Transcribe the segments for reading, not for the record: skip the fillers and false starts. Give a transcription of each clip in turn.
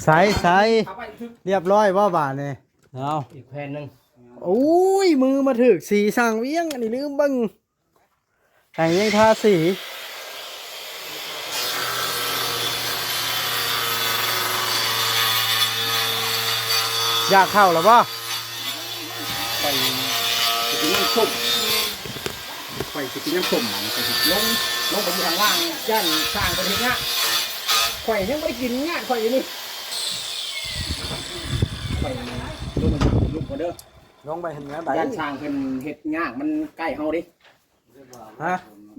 ใส่เรียบร้อยว่าบาทเนี่ยเอาอีกแผ่นหนึ่งโอ้ยมือมาถึกสีสั่งเวียงอันนี้ลืมเบังแต่งยังทาสีอยากเข้าหรอป่ะไปกินน้ำส้มไปกินน้ำส้มมันไปลงไปอยู่ทางล่างย่านสร้างประเทศเนี้ยข่อยยังไม่ได้กินเนี้ยข่อยอยู่นี่ไปลงมาเด้อลงไปเห็นไหมย่านสร้างเป็นเห็ดยากมันใกล้เฮาดิฮะ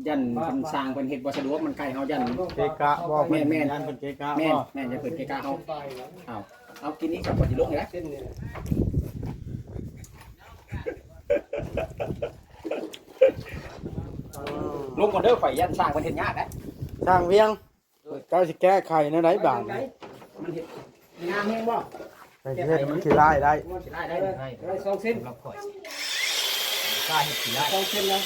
ยันเป็นสร้างเป็นเห็ดวัสดุมันใกล้เฮายันเกกะบอกแม่ยันเป็นเกกะแม่จะเปิดเกกะเฮาเอากินนี้กับปฏิลงเลยนะลงก่อนเด้อข่อยยันสร้างเป็นเห็ดยากนะสร้างเวียงเจ้าสิแก้ไขในไหนบ้างมันเห็ดงามแห้งบ่ไอ้เห็ดมันขี้ไล่ได้ได้2 เซนรับข่อยกล้าเห็ดขี้ไล่2 เซนแล้ว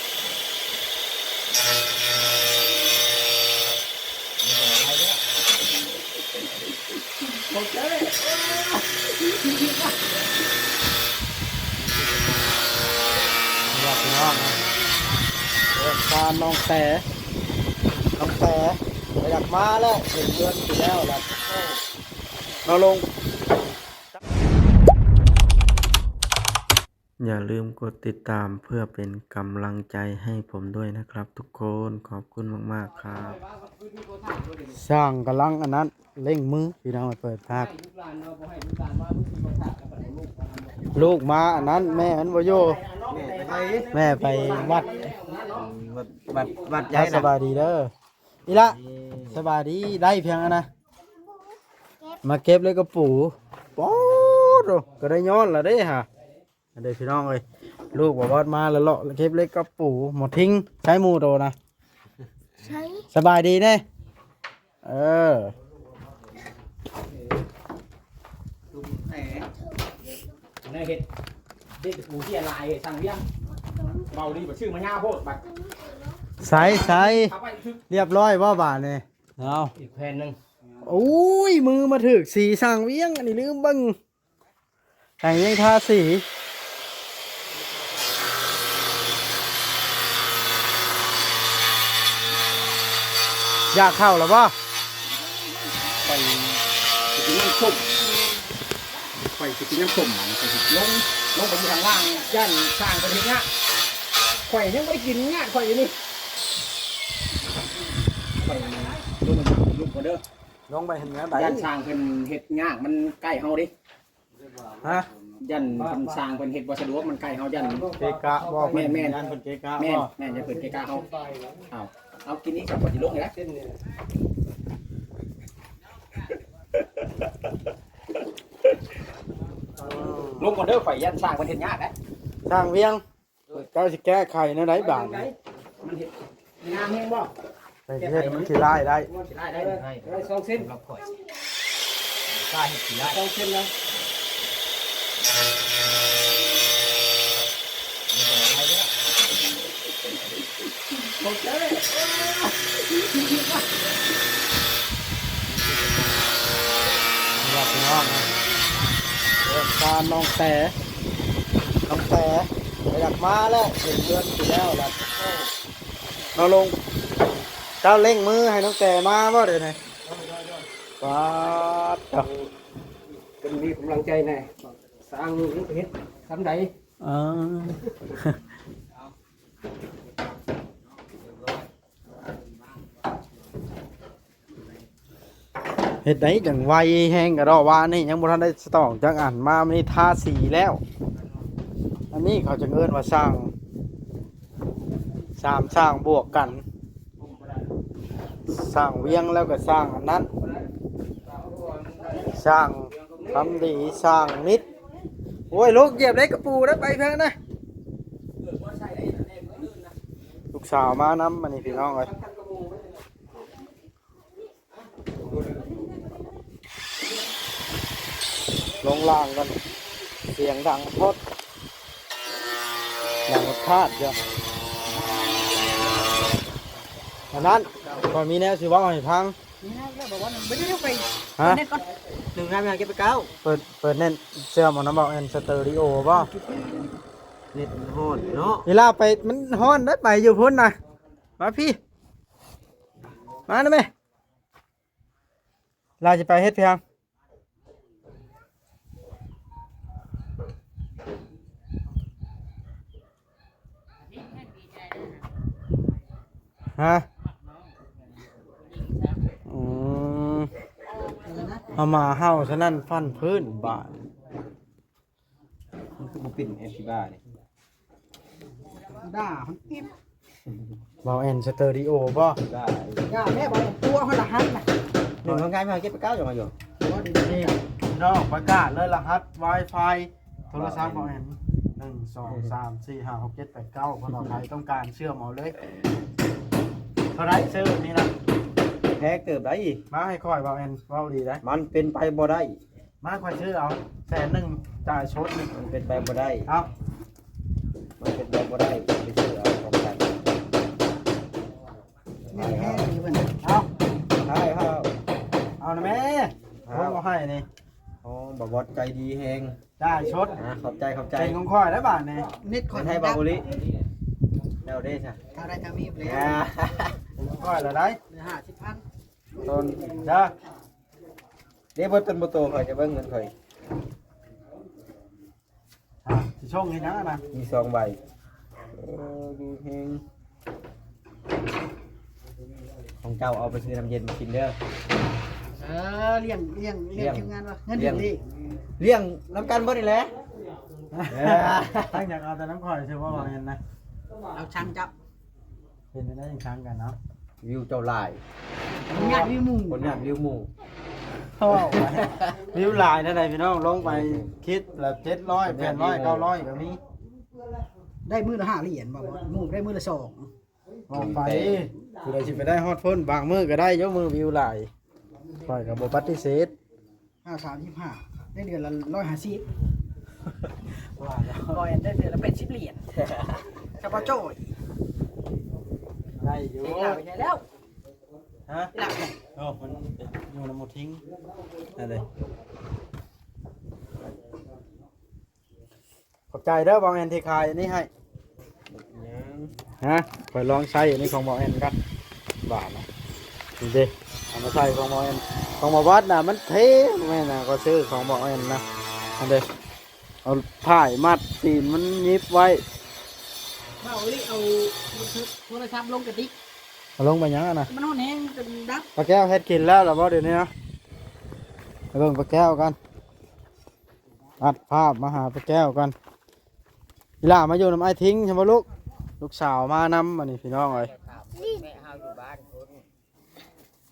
โอเคอยากไปน้องนะการน้องแต่อยากมาแล้วเห็นเดือนที่แล้วแล้วเราลงอย่าลืมกดติดตามเพื่อเป็นกำลังใจให้ผมด้วยนะครับทุกคนขอบคุณมากๆครับสร้างกำลังอันนั้นเร่งมือพี่น้องมาเปิดภาคลูกมาอันนั้นแม่อันวโยแม่ไปวัดใหญ่สบายดีเด้ออีละสบายดีได้เพียงนะมาเก็บเลยกระปูป๊อดก็ได้ย้อนละได้ฮะเดี๋ยวพี่น้องเลยลูกบอกว่ามาแล้วเลาะเก็บเล็กกระปูหมดทิ้งใช้มูโตนะใช่สบายดีเน่ในเห็ดเด็กปูที่อะไรสั่งเลี้ยงเบาดีแบบชื่อมันยาวโพดบัดใส่เรียบร้อยว่าบาทเนี่ยเอาอีกแผ่นหนึ่งโอ้ยมือมาถึกสีสั่งเวียงอันนี้ลืมเบังแต่งยังทาสีอยากเข้าหรอป่ะไปกินน้ำส้มไปกินน้ำส้มมันไปลงไปอยู่ทางล่างย่านสร้างประเทศเนี้ยข่อยยังไม่ได้กินเนี้ยข่อยอยู่นี่ไปลงมาเด้อลงไปเห็นไหมย่านสร้างเป็นเห็ดยากมันใกล้เฮาดิฮะยันเป็นสร้างเป็นเห็ดวัสดุมันใกล้เฮายันเกกะบอกแม่ยันเป็นเกกะแม่จะเปิดเกกะเฮาเอากินนี้กับปฏิลงเลยนะลงก่อนเด้อข่อยยันสร้างเป็นเห็ดยากนะสร้างเวียงเจ้าสิแก้ไขในไหนบ้างมันเห็ดงามแห้งบ่ไอ้เห็ดมันขี้ไล่ได้ได้2 เซนรับข่อยกล้าเห็ดขี้ไล่2 เซนแล้วโอเคอยากไปน้องนะการน้องแต่อยากมาแล้วเห็นเดือนที่แล้วแล้วเราลงเจ้าเร่งมือให้น้องแต่มาบ่เดี๋ยวนี้ป๊าดเป็นมีกำลังใจแน่สร้างเฮ็ดทำไดเฮ็ดได้จังไวแห้งกระดอกว่านี่ยังบ่ทันได้สตองจังอันมามีทาสีแล้วอันนี้เขาจะเอิ้นว่าสร้างบวกกันสร้างเวียงแล้วก็สร้างอันนั้นสร้างทำดีสร้างมิตรโอ้ยลูกเหยียบได้กระปูได้ไปเพิ่นนะลูกสาวมานำมันนี่พี่น้องเอ้ยลงล่างกันเสียงดังพดดังพาดจ้ะอันนั้นพอมีแนวสิว่าให้พังฮะ หนึ่งงานงานเก็บไปเก้า เปิดเน้นเสื้อหมอน้ำบอกแอนสเตอริโอบ่ เน็ตมันฮ้อนเนาะ เวลาไปมันฮ้อนได้ไปอยู่พุ่นนะมาพี่มาได้ไหมเราจะไปเฮ็ดเพียงฮะอืมเอามาเฮาฉะนั้นฟันพื้นบาท มันคือบุปิ่นเอฟบ้าเนี่ย ด่ามันติ๊บ เบาแอนสเตอริโอบ่ บ้า ด่าแม่บอกตัวเขาละหันนะ หนึ่งงานงานเก็บไปเก้าอย่างไรอยู่ ตัวดี นี่น้องประกาศเลยรหัส Wi-Fi โทรศัพท์เบาแอน1 2 3 4 5 6 7 8 9คนต่อไปต้องการเชื่อมเอาเลยเท่าไรซื้อนี่นะ แพ้เกิดได้อีก มาให้ค่อยเบาแอนเว้าดีนะ มันเป็นไปบ่ได้ มาค่อยซื้อเอา100,000จ่ายชดหนึ่ง มันเป็นไปบ่ได้ เอา มันเป็นไปบ่ได้ไปซื้อเอาของกัน นี่แห้งอยู่เป็น เอา ใช่ครับ เอานะแม่ผมเอาให้นี่ อ๋อบอบอสใจดีแฮง จ่ายชด ขอบใจขอบใจ เป็นของค่อยแล้วบาทนี่ นิดค คน นไทยบาบุริเดาได้ใช่ ถ้าได้ทำมีเลย เป็นของค่อยแล้วได้ 50,000 ต้น เด้อ เดี๋ยวบนต้นบุโตคอยจะเบิ้งเงินคอย สิชงให้ยังอะนะ มี2 ใบดูแฮงของเจ้าเอาไปซื้อน้ำเย็นมากินเด้อ เลี้ยงทีมงานวะเงินดี เลี้ยงน้ำกันบ่นี่แหละ ตั้งอยากเอาแต่น้ำข่อยเชื่อว่าบางเงินนะ เอาช่างจับ เป็นไปได้ยังช้างกันเนาะ วิวเจ้าลาย งานวิวมุง คนงานวิวหมู่ วิวลายนั่นไงพี่น้องลงไปคิดแบบ700 800 900แบบนี้ ได้มือละ5เหรียญบ่มุงได้มือละ2 มองไปคือได้สิไปได้ฮอดพ้นบางมือก็ได้ยกมือวิวลายข่อยกับบ่ปฏิเสธ 535ได้เดือนละ150 ว่าแล้ว 100ได้เดือนละ80เหรียญเฉพาะโจ้ย ได้อยู่ นี่ล่ะไปไหนแล้ว ฮะ นี่ล่ะ โอ้มันอยู่น้ำหมดทิ้งนั่นเลยขอบใจเด้อบางแอนที่ขายอันนี้ให้ ฮะไปลองใช้อันนี้ของหมอแอนกันบาทนะนี่ดิเอามาใส่ของหมอแอนของหมอวัดน่ะมันเท่แม่น่ะก็ซื้อของหมอแอนนะอันเดียวเอาผ้ายมัดตีนมันยิบไว้ มาเอาลิเอาโทรศัพท์ลงกระติก เอาลงไปยังอะนะ มันนอนแห้งจนดับ ปลาแก้วเฮ็ดกินแล้วหรอบ่เดี๋ยวนี้นะไปเบิ่งปลาแก้วกันอัดภาพมาหาปลาแก้วกันอีหล่ามาอยู่น้ำไอ้ทิ้งใช่ไหมลูกสาวมานำอันนี้พี่น้องเอ้ย แม่เฮาอยู่บ้านคน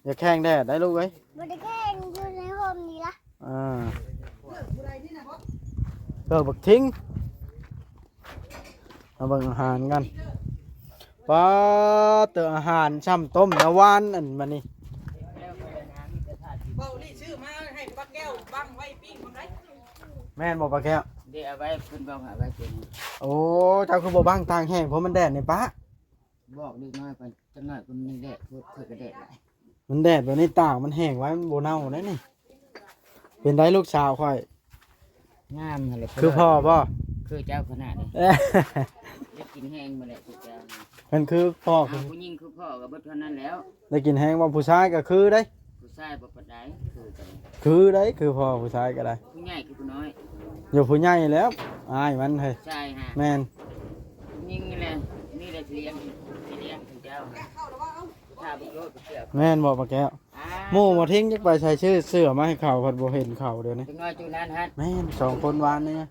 อย่าแข่งแดดได้ลูกเอ้ย บ่ได้แข่งอยู่ในห้องนี้ละ เลิกบักทิ้งมาเบิ่งอาหารกันปลาเตออาหารช่ำต้มตะวันอันมันนี่ เบาลี่ซื้อมาให้ปักแก้วบังไว้ปิ้งคนไร แม่นบอกปลาแก้ว เดี๋ยวเอาไว้ขึ้นบังหาไว้เป็น โอ้เจ้าคือบ่บังทางแห้งเพราะมันแดดนี่ปะ บอกเล็กน้อยก่อนจังหน่อยคนนึงแดดเพื่อกระแดดหลาย มันแดดแบบนี้ต่างมันแห้งไว้มันโบเน่าได้นี่เป็นได้ลูกสาวค่อย งามเลย คือพ่อป่ะ คือเจ้าขนาดนี้ได้กินแห้งมาแล้วทุกอย่าง มันคือพ่อ ผู้หญิงคือพ่อกับเบิดเท่านั้นแล้ว ได้กินแห้งว่าผู้ชายก็คือได้ ผู้ชายบ่ปานใดคือกัน คือได้คือพ่อผู้ชายก็ได้ ผู้ใหญ่คือผู้น้อย อยู่ผู้ใหญ่แล้วอายมันเฮ้ย ใช่ฮะ แม่น ยิ่งนี่แหละนี่แหละเลี้ยงถึงเจ้าถ้าบุกโลดไปเสือก แม่นบอกปลาแก้วหมู่มาทิ้งจักไปใส่ชื่อเสื้อมาให้เขาพัดบ่เห็นเขาเดี๋ยวนี้ จังน้อยจูนั้นฮะ แม่น2 คนวานนี่ ฮะ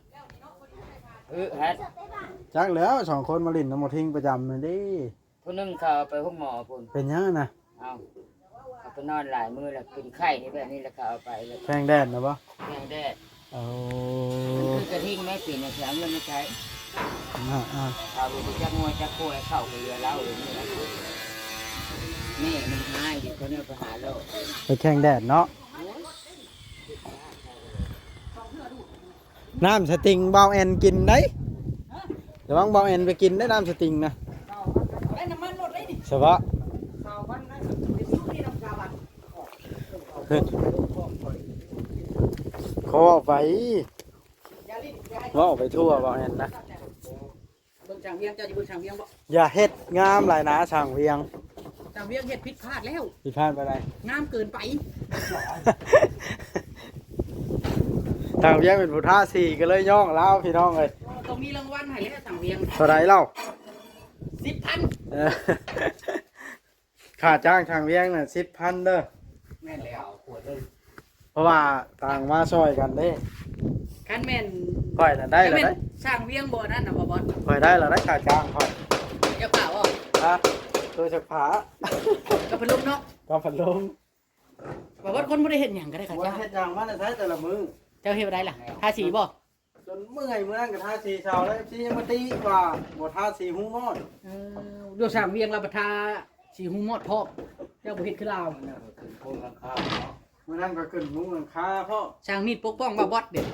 จักแล้ว2 คนมาลินน้ำหมดทิ้งประจำเลยดิ ผู้นึงเขาไปห้องหมอพุ่น เป็นยังนะ เอาไปนอนหลายมื้อแล้วเป็นไข้นี่แบบนี้แล้วเขาเอาไปเลย แข่งแดดนะปะ แห้งแดด เอา มันคือกระทิงแม่ปีเนี่ยแถมยังไม่ใช้ อ่า เอาไปจักงวยจักโคยเข้าไปเรือเล่าเลยนี่แหละนี่มันง่ายอยู่เขาเนี่ยไปหาโลก ไปแข่งแดดเนาะน้ำสติงเบาแอนกินได้เดี๋ยววังเบาแอนไปกินได้น้ำสติงนะ ไอ้น้ำมันรถไอ้ดิ เฉพาะ ข่าววันนั้นไปสู้ที่น้ำกาบัน ขึ้น ขอไป อย่าลิ้นอย่าให้ ว่าไปทั่วบ่แม่นนะ เบิ่งช่างเวียงเจ้าจะเบิ่งช่างเวียงบ่ อย่าเฮ็ดงามหลายนะช่างเวียง ช่างเวียงเฮ็ดผิดพลาดแล้ว ผิดพลาดไปได้ งามเกินไป ช่างเวียงเป็นผู้ท่าสี่ก็เลยย่องแล้วพี่น้องเอ้ย ต้องมีรางวัลให้แล้วช่างเวียง เท่าไหร่เล่า 10,000 เออค่าจ้างช่างเวียงน่ะ10,000เด้อ แม่นแล้วปวดเลย เพราะว่าต่างมาช่วยกันเด้ คันแม่น ค่อยน่ะได้แล้ว คัน ได้ แม่นช่างเวียงบ่นั่นน่ะบ่บอส ค่อยได้แล้วได้ค่าจ้างค่อย อย่าเปล่าบ่ ฮะตัวจักผา ก็เป็นลมเนาะ ก็พัดลม บ่บอสคนบ่ได้เฮ็ดหยังก็ได้ค่ะ ว่า เจ้า เฮ็ดหยังมาได้ใช้แต่ละมื้อ เจ้าเฮ็ดบ่ได้ล่ะทาสีบ่ จนเมื่อยมื้อนั้นก็ท่าสีชาวแล้วที่ยังมาตีว่าบ่ท่าสีหูมอด ดูช่างเวียงเราประทาสีหูหมดพร้อมเจ้าบ่เฮ็ดคือเรา มื้อนั้นก็ขึ้นมุ้งหลังคาพ่อ ช่างมีดปกป้องบ่บอสเด้อ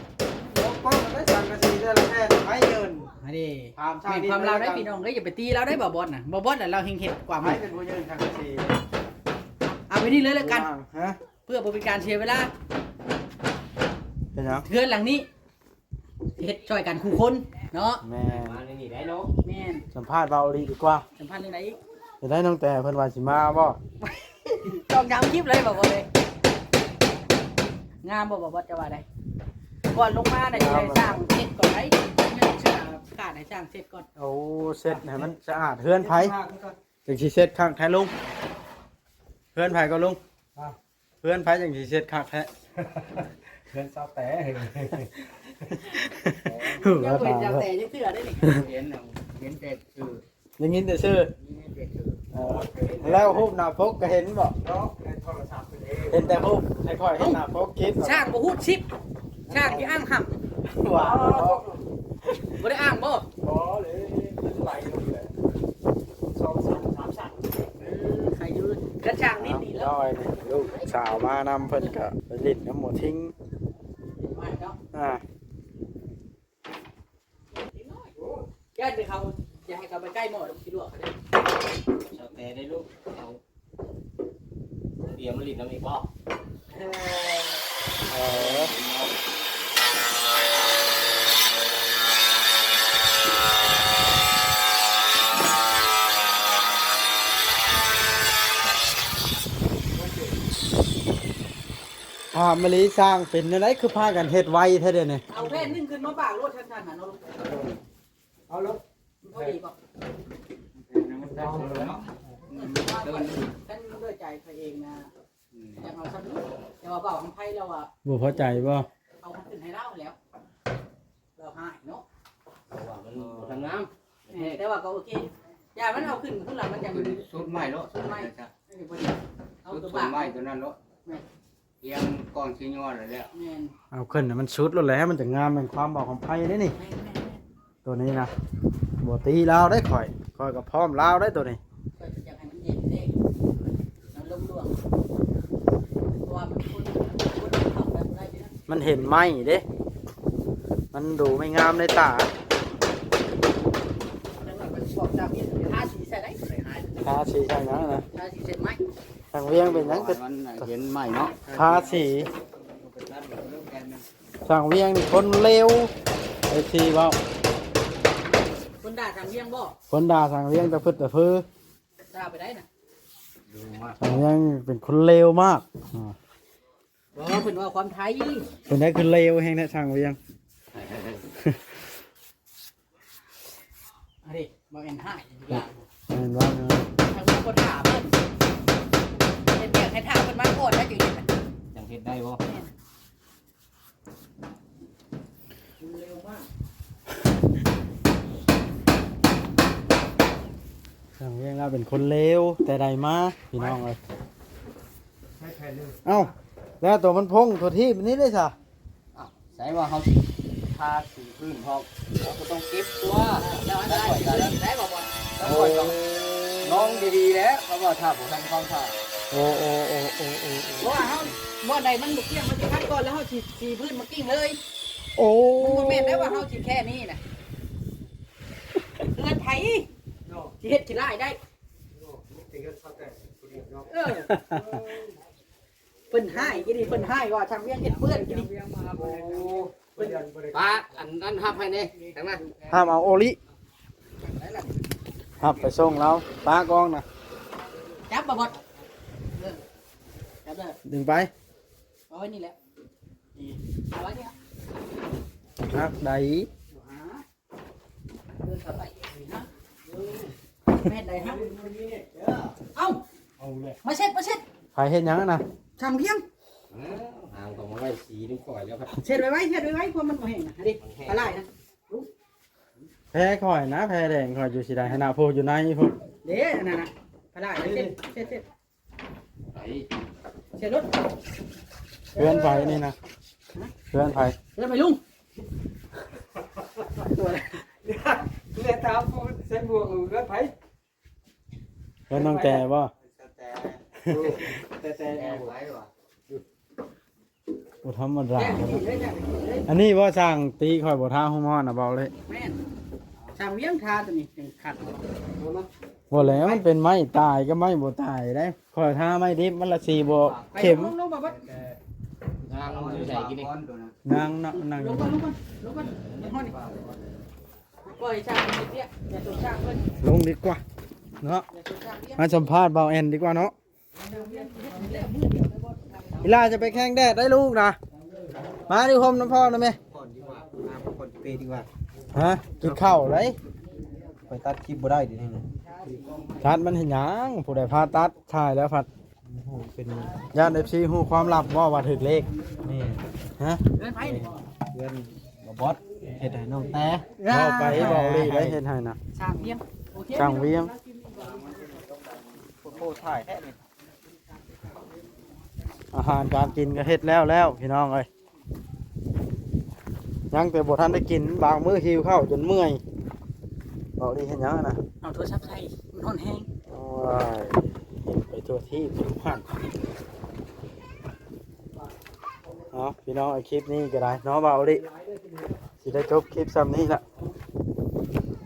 ปกป้องกันได้สังกะสีได้ละแค่ไม้เยิน อันนี้ ถามช่าง มีความเราได้พี่น้องได้อย่าไปตีเราได้บ่บอสน่ะบ่บอสน่ะเราเฮงเฮ็ดกว่า ไม้ มั้ย เป็นผู้ยืนสังกะสี เอาไปนี่เลยแล้วกัน ฮะ เพื่อบ่เป็นการเสียเวลา เป็นหยัง เทือนหลังนี้เฮ็ดช่วยกันคู่คนเนาะ แม่ มาในนี่ได้เนาะ แม่น สัมภาษณ์เบาดีดีกว่า สัมพันธ์เรื่องใดอีก จะได้น้องแต่เพิ่นว่าสิมาบ่ ต้องย้ำคลิปเลยบ่บอสเลยงามบ่บ่บอสจะว่าได้ก่อนลงมาน่ะจะได้สร้างเสร็จก่อนได้ยังเชื่อขาดให้สร้างเสร็จก่อน เอาเสร็จให้มันสะอาดเฮือนไผจังสิเสร็จข้างแท้ลุงเฮือนไผก็ลุงเฮือนไผจังสิเสร็จข้างแท้ เพื่อนเศร้าแต่ ยังบ่เห็นจังแต่ยังเชื่อได้นี่ เห็นเอาเห็นแต่คือ อย่างนี้แต่ชื่อ เห็นแต่คือ แล้วรูปหน้าปกก็เห็นบ่ เนาะในโทรศัพท์เป็นเอง เห็นแต่รูปให้ค่อยเห็นหน้าปกคิด ช่างบ่ฮู้ชิปช่างที่อ้างห่ำ ว้าว บ่ได้อ้างบ่ อ๋อเลยมันไหลลงเลย2 3 3สั่น ใครยืนกระช่างนิดนี่แล้ว น้อยนี่ลูกสาวมานำเพิ่นก็ไปลิ้นน้ำหมูทิ้ง มาเนาะ อ่า ย่านไปเขาอย่าให้เขาไปใกล้หม้อสิลวกเขาเด้ เศร้าแต่ได้ลูกเอาเดี๋ยวมันลิ้นน้ำอีกบ่ เออมะลิสร้างเป็นอะไรคือพากันเฮ็ดไวแท้เด้อนี่ เอาแผ่นนึงขึ้นมาปากรถชันๆน่ะเนาะ เอาลูก พอดีบ่ มันได้เลยเนาะ ฉันด้วยใจตัวเองนะอยากเอาสักนิดแต่ว่าเบาของไผเราอ่ะ บ่พอใจบ่ เอาขึ้นให้เราแล้วเราหายเนาะ ว่ามันทางน้ แต่ว่าก็โอเคอย่ามันเอาขึ้นหลังมันจะอยู่ ำสุดใหม่เนาะสุดใหม่ เอา สุด ตัว สุ บา ด ก ใหม่ตัวนั้นเนาะเลี้ยงก่อนชิ้นยอดเลยแล้ว แม่น เอาขึ้นน่ะมันชุดแล้วแหละมันจะงามเป็นความบอกของไผเด้นี่ แม่น ตัวนี้นะบ่ตีลาวได้ข่อยก็พร้อมลาวได้ตัวนี้ ก็อยากให้มันเย็นเด้มันลมดวงเพราะว่ามันคนเข้าแบบไรนะ มันเห็นไหมเด้ มันดูไม่งามในตา แล้วมันเป็นบอกจากนี้ทาสีใส่ได้หาย ทาสีใช่ไหมนะ ทาสีเสร็จไหม ทางเวียงเป็นหยังเป็น มันเห็นใหม่เนาะ ทาสีทางเวียงนี่คนเลวไอ้ทีว่า คนด่าทางเลี้ยงบ่ คนด่าทางเวียงตะพึดตะพือ ด่าไปได้น่ะ ดูมา ทางเวียงเป็นคนเลวมาก บอกว่าเป็นว่าความไทย เป็นได้คือเลวแห่งในทางเวียง อันนี้บอกเอ็นห้าอย่าง เห็นว่าไง ทางเมืองคนถามเพิ่นเป็นเปียกให้ถามเพิ่นมาก่อนนะจุดนี้ จังเห็นได้บ่ เร็วมาก ทางเวียงเราเป็นคนเลวแต่ใดมาพี่น้องเลย ให้แผ่นนึง เอ้าแล้วตัวมันพงตัวที่มันนี้ได้จ้ะ ใส่ว่าเขาทาสีพื้นพอเราก็ต้องเก็บตัว เดี๋ยวอันได้ได้บอกว่า แล้วก่อนต้องน้องดีๆแล้วเขาบอกถ้าผมทำความสะอาด โอ้โอ้โอ้โอ้โอ้ เพราะว่าเฮาบ่ใดมันบุกเกี่ยงมันสิคัดก่อนแล้วเฮาสิพื้นมากิ้งเลย โอ้ มันบ่แม่นได้ว่าเฮาสิแค่นี้น่ะเงินไผสิเฮ็ดสิรายได้ ติดกันสักแต่คนเดียวเนาะ เออ เพิ่นให้กินนี่เพิ่นให้ว่าทางเวียงเฮ็ดเปื้อนกินนี่ ป้าอันนั้นห้ามให้เนี่ยทั้งนั้น ห้ามเอาโอลิครับไปส่งเราป้ากองนะ จับบ่บดจับเด้อ ดึงไป เอาไว้นี่แหละเอาไว้นี่ครับ ฮักได เดินเข้าไปนะแม่นใดฮะเอ้ามาเช็ดใครเห็นยังอะนะ ทางเพียง ห่างตรงมาไว้สีนิ้วก้อยแล้วครับ เช็ดไว้เพราะมันบ่แห้งนะดิปลาไหลนะ แพ้ข่อยนะแพ้แดงข่อยอยู่สิได้ให้หน้าโพอยู่ในพุ่น เด้นั่นน่ะปลาไหลนะเช็ด ไอ้ เช็ดรถ เพื่อนไผนี่นะเพื่อนไผ แล้วไปลุงตัวอะไร เลือดตามเส้นบวกเลือดไผ่ เพื่อนน้องแต่บ่ แต่ไหวว่ะ บ่ธรรมดา แจ้งที่เลยจ้ะเลย อันนี้บ่สร้างตีข่อยบ่ท่าฮู้มอนน่ะเบาเลย แม่นทางเวียงทาตัวนี้เป็นขัด บ่แล้วมันเป็นไม้ตายก็ไม้บ่ตายได้ข่อยท่าไม้ดิบมันละสีบ่เข็ม ลงมาบัด ทางอยู่ใส่กินนี่ นางนั่ง ลงก่อนอย่าห้อนนี่ปล่อยช่างมันเตี้ยอย่าตัวช่างเพิ่น ลงดีกว่าเนาะ อย่าตัวช่างเตี้ย มาสัมภาษณ์เบาแอนดีกว่าเนาะเวลาจะไปแข่งแดดได้ลูกนะมาดิคมน้ำพ่อนะแม่ ก่อนดีกว่ามาคนเปดีกว่า ฮะกินข้าวไร ไปตัดคลิปบ่ได้ดินี่นะ ตัดมันเห็นหยังผู้ใดพาตัดถ่ายแล้วพัด โอ้โหเป็น ญาติ FC ฮู้ความลับว่าถึกเลข นี่ ฮะ เดินไปนี่ เพื่อนบอสเฮ็ดให้น้องแต่ เว้าไปเว้าเลยได้เฮ็ดให้นะ ช่างเพียงโอเค ช่างเวียง โอ้โหถ่ายแท้นี่ อาหารการกินก็เฮ็ดแล้วพี่น้องเอ้ยยังแต่บ่ทันได้กินบางมื้อหิวข้าวจนเมื่อยเว้าดีเฮ็ดหยังอะนะ เอาโทรศัพท์ใส่มันร้อนแห้ง โอ้ยไปตัวที่ผิวพันเอาพี่น้องไอคลิปนี้ก็ได้เน้องเบาดิสิได้จบคลิปซ้ำนี้ละ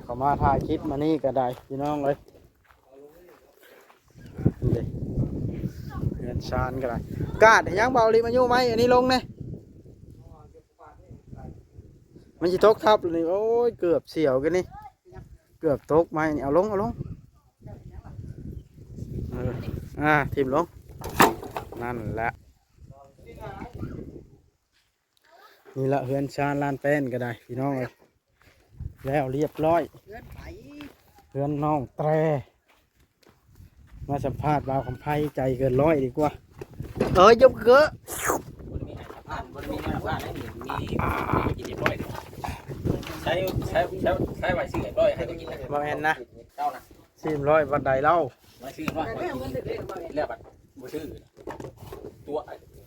เขามาถ่ายคลิปมานี่ก็ได้พี่น้องเลยนี่เลยเงินชานก็ได้กาดเห็นยังเบาดิมาอยู่ไหมอันนี้ลงเนี่ยมันจะตกทับเลยโอ้ยเกือบเสียวกันนี่เกือบตกไหมนี่เอาลงทีมลงนั่นแหละนี่ละเฮือนชานลานเป็นก็ได้พี่น้องเลยแล้วเรียบร้อย เดินไป เฮือนน้องแตรมาสัมภาษณ์บ่าวคำไพ่ใจเกินร้อยดีกว่ายกเกอะ บ่ได้มีให้สัมภาษณ์บ่ได้มีให้สัมภาษณ์มีกินเรียบร้อยใช้ไว้ซื้อเรียบร้อยให้ตัวกินนะ บ่แม่นนะ เจ้านะ 400บันไดเล่า ไว้ซื้อว่า ไปเอาเงินเด็กๆมาเอง แล้วบัดบ่ซื้อตั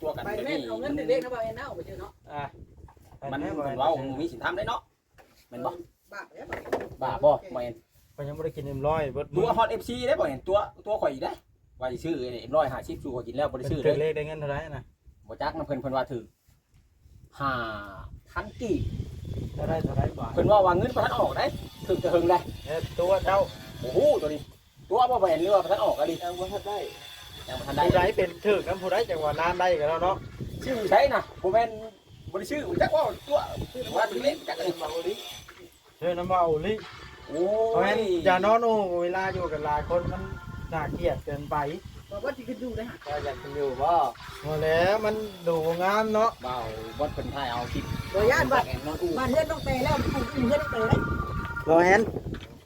วกัน ไป ตัว แม่ นี้ เอาเงินเด็กๆมาเองนะเอาไปเจอเนาะ มันเว้ามีสินทำได้เนาะแม่นบ่ บ้าแล้ว บ้าบ่บ่เห็น ก็ยังไม่ได้กิน100เบิด ตัวฮอต FC ได้บ่เห็นตัวข่อยอีกได้ว่าสิซื้อ150สู่ข่อยกินแล้วบ่ได้ซื้อ ถึ เล งเลย ขได้เงินเท่าไหร่นะ บ่จักนำเพิ่นว่าถึง5,000กีบ เท่าไหร่บาท เพิ่นว่าเงินบ่ทันออกได้ถึงจะหึงได้ ตัวเจ้า โอ้โหตัวนี้ตัวบ่เห็นหรือว่าบ่ทันออกอะดิ ยังบ่ทันได้ ยังบ่ทัน ได้ ได้ เป็นถึกน้ำผู้ใดจังหวะนานได้กันแล้วเนาะ ชื่อใช่น่ะบ่แม่นบ่ได้ชื่อจักว่าตัวว่าถึงเล่นจักเลย เชิญน้ำเบาลิ โอ้ เพราะ ย งั้นอย่านอนโอ้เวลาอยู่กับหลายคนมันน่าเกลียดเกินไป บอกว่าที่ขึ้นดูได้ฮะ ก็อยากกินอยู่บ่ พอแล้วมันดูงามเนาะ เบาบ่เพิ่นถ่ายเอาคลิป โดยย่านบ้าน แอนนอนอู บ้านเฮือนต้องเตะแล้วมันเฮือนต้องเตะเลย พอเห็น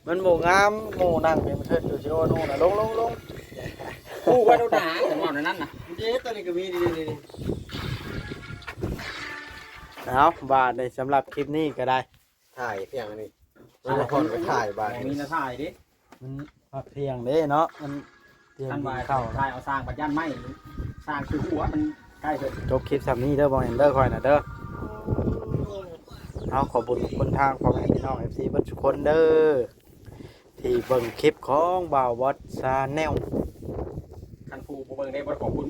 มันหมู่งามหมู่นั่งเป็นเทิดอยู่ชิโอนู่นน่ะลง กูว่าโดนด่าจังหวะนั้นน่ะ เจ๊ตัวนี้ก็มีดีเอาบาทในสำหรับคลิปนี้ก็ได้ ถ่ายเพียงอันนี้มันละครก็ถ่ายบาดมีนะถ่ายดิ มันพักเที่ยงเด้เนาะมันเที่ยง ท่าน กิ ว่าน ข้าว ถ่ายเอาสร้างปัญญาไม้สร้างคือหัวมันใกล้เถิด จบคลิปสำนี้เด้อบอลเห็นเด้อคอยน่ะเด้อเอาขอบคุณคนทางพ่อแม่พี่น้อง FC เบิดทุกคนเด้อที่เบิ่งคลิปของบ่าวบอสซาแนล คันฟูบ่เบิ่งได้บ่ขอบคุณ